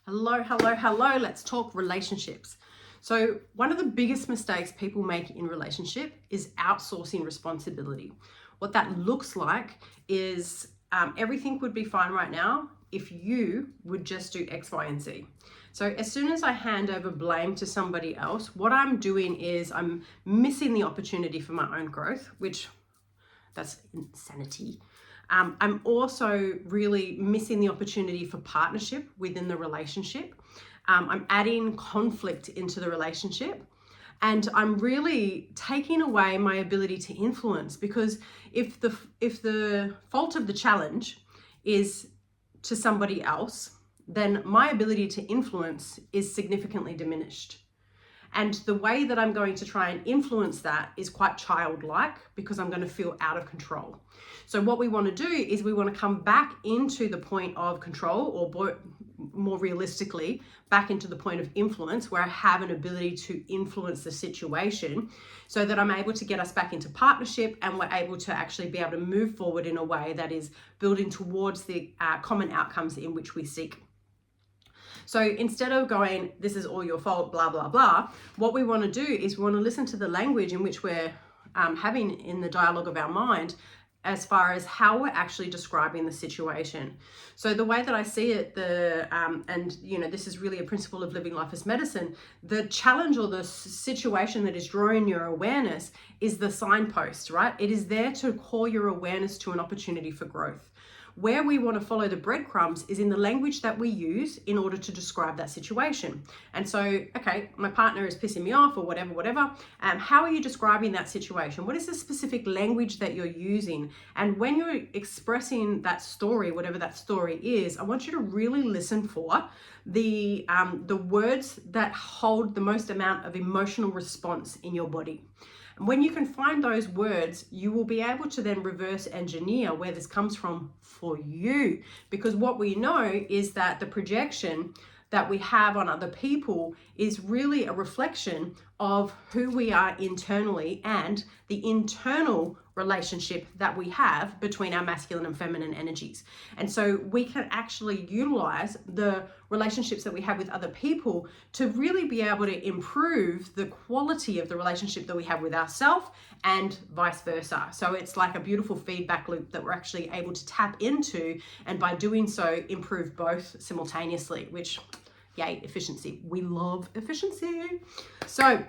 Hello, hello, hello. Let's talk relationships. So one of the biggest mistakes people make in relationship is outsourcing responsibility. What that looks like is everything would be fine right now if you would just do X, Y, and Z. So as soon as I hand over blame to somebody else, what I'm doing is I'm missing the opportunity for my own growth, which that's insanity. I'm also really missing the opportunity for partnership within the relationship. I'm adding conflict into the relationship, and I'm really taking away my ability to influence, because if the fault of the challenge is to somebody else, then my ability to influence is significantly diminished. And the way that I'm going to try and influence that is quite childlike, because I'm going to feel out of control. So what we want to do is we want to come back into the point of control, or more realistically, back into the point of influence, where I have an ability to influence the situation, so that I'm able to get us back into partnership, and we're able to actually be able to move forward in a way that is building towards the common outcomes in which we seek. So instead of going, this is all your fault, blah, blah, blah, what we want to do is we want to listen to the language in which we're having in the dialogue of our mind, as far as how we're actually describing the situation. So the way that I see it, this is really a principle of living life as medicine, the challenge or the situation that is drawing your awareness is the signpost, right? It is there to call your awareness to an opportunity for growth. Where we want to follow the breadcrumbs is in the language that we use in order to describe that situation. And so, okay, my partner is pissing me off, or whatever. How are you describing that situation? What is the specific language that you're using? And when you're expressing that story, whatever that story is, I want you to really listen for the words that hold the most amount of emotional response in your body. And when you can find those words, you will be able to then reverse engineer where this comes from for you. Because what we know is that the projection that we have on other people is really a reflection of who we are internally, and the internal relationship that we have between our masculine and feminine energies. And so we can actually utilize the relationships that we have with other people to really be able to improve the quality of the relationship that we have with ourselves, and vice versa. So it's like a beautiful feedback loop that we're actually able to tap into, and by doing so, improve both simultaneously, which, yay, efficiency. We love efficiency. So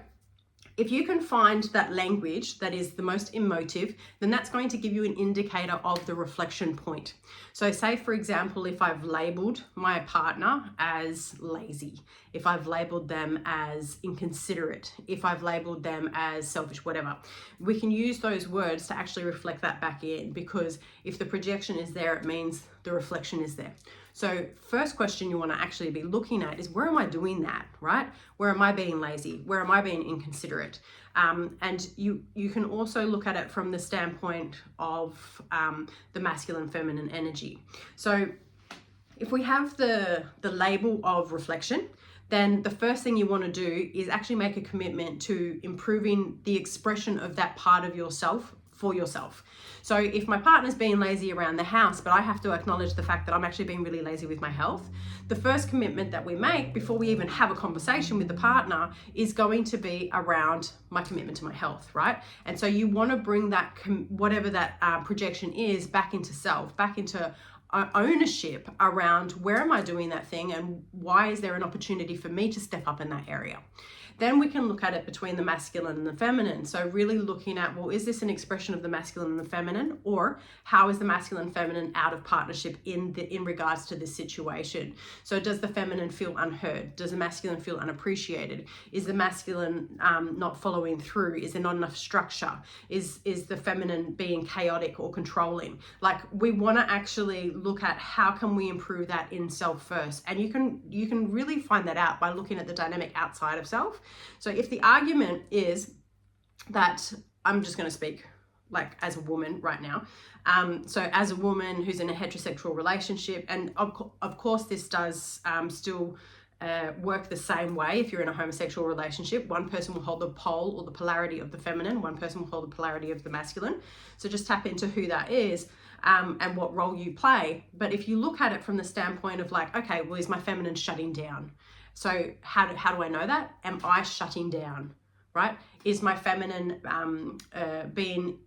if you can find that language that is the most emotive, then that's going to give you an indicator of the reflection point. So say, for example, if I've labeled my partner as lazy, if I've labeled them as inconsiderate, if I've labeled them as selfish, whatever, we can use those words to actually reflect that back in, because if the projection is there, it means the reflection is there. So first question you want to actually be looking at is, where am I doing that, right? Where am I being lazy? Where am I being inconsiderate? And you can also look at it from the standpoint of the masculine feminine energy. So if we have the label of reflection, then the first thing you want to do is actually make a commitment to improving the expression of that part of yourself for yourself. So if my partner's being lazy around the house, but I have to acknowledge the fact that I'm actually being really lazy with my health, the first commitment that we make before we even have a conversation with the partner is going to be around my commitment to my health, right? And so you want to bring that, whatever that projection is, back into self, back into ownership around, where am I doing that thing, and why is there an opportunity for me to step up in that area. Then we can look at it between the masculine and the feminine. So really looking at, well, is this an expression of the masculine and the feminine, or how is the masculine and feminine out of partnership in regards to this situation? So does the feminine feel unheard? Does the masculine feel unappreciated? Is the masculine not following through? Is there not enough structure? Is the feminine being chaotic or controlling? Like, we want to actually look at how can we improve that in self first. And you can really find that out by looking at the dynamic outside of self. So if the argument is that, I'm just going to speak like as a woman right now. So as a woman who's in a heterosexual relationship, and of course this does still work the same way if you're in a homosexual relationship. One person will hold the pole or the polarity of the feminine, one person will hold the polarity of the masculine. So just tap into who that is. and what role you play. But if you look at it from the standpoint of like, okay, well, is my feminine shutting down? So how do I know that? Am I shutting down, right? Is my feminine being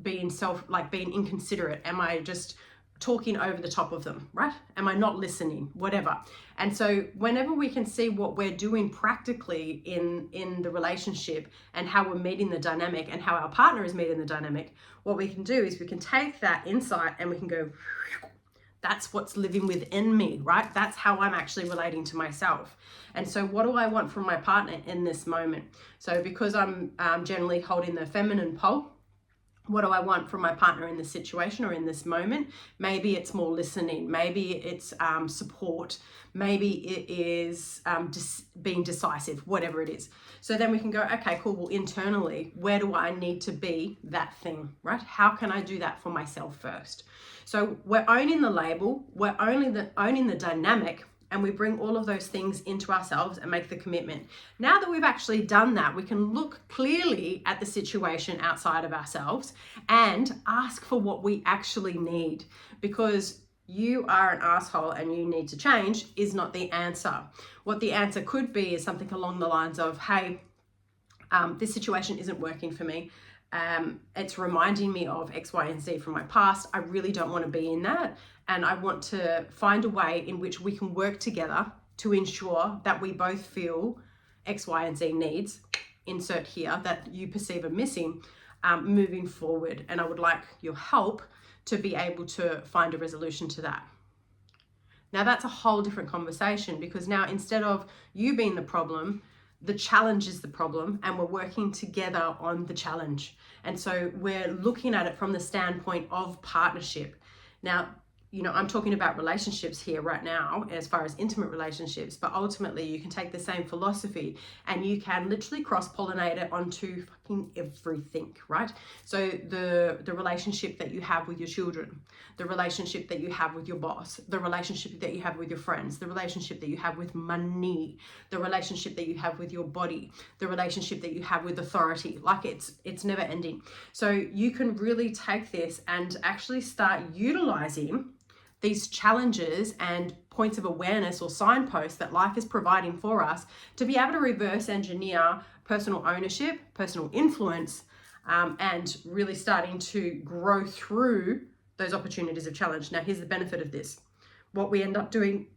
inconsiderate? Am I just talking over the top of them, right? Am I not listening? Whatever. And so whenever we can see what we're doing practically in the relationship and how we're meeting the dynamic and how our partner is meeting the dynamic, what we can do is we can take that insight and we can go, that's what's living within me, right? That's how I'm actually relating to myself. And so what do I want from my partner in this moment? So because I'm generally holding the feminine pole, what do I want from my partner in this situation or in this moment? Maybe it's more listening. Maybe it's support. Maybe it is being decisive, whatever it is. So then we can go, okay, cool. Well, internally, where do I need to be that thing, right? How can I do that for myself first? So we're owning the label. We're owning the dynamic. And we bring all of those things into ourselves and make the commitment. Now that we've actually done that, we can look clearly at the situation outside of ourselves and ask for what we actually need, because you are an asshole and you need to change is not the answer. What the answer could be is something along the lines of, hey, this situation isn't working for me. It's reminding me of X, Y, and Z from my past. I really don't want to be in that. And I want to find a way in which we can work together to ensure that we both feel X, Y, and Z needs, insert here, that you perceive are missing, moving forward. And I would like your help to be able to find a resolution to that. Now that's a whole different conversation, because now instead of you being the problem, the challenge is the problem, and we're working together on the challenge. And so we're looking at it from the standpoint of partnership. Now, you know, I'm talking about relationships here right now as far as intimate relationships, but ultimately you can take the same philosophy and you can literally cross-pollinate it onto fucking everything, right? So the relationship that you have with your children, the relationship that you have with your boss, the relationship that you have with your friends, the relationship that you have with money, the relationship that you have with your body, the relationship that you have with authority. Like it's never ending. So you can really take this and actually start utilizing these challenges and points of awareness or signposts that life is providing for us to be able to reverse engineer personal ownership, personal influence, and really starting to grow through those opportunities of challenge. Now, here's the benefit of this. What we end up doing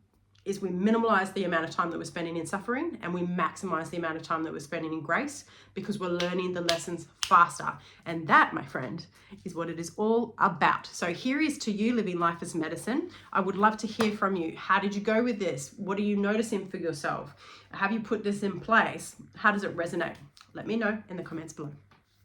is we minimize the amount of time that we're spending in suffering, and we maximize the amount of time that we're spending in grace, because we're learning the lessons faster. And that, my friend, is what it is all about. So here is to you living life as medicine. I would love to hear from you. How did you go with this? What are you noticing for yourself? Have you put this in place? How does it resonate? Let me know in the comments below.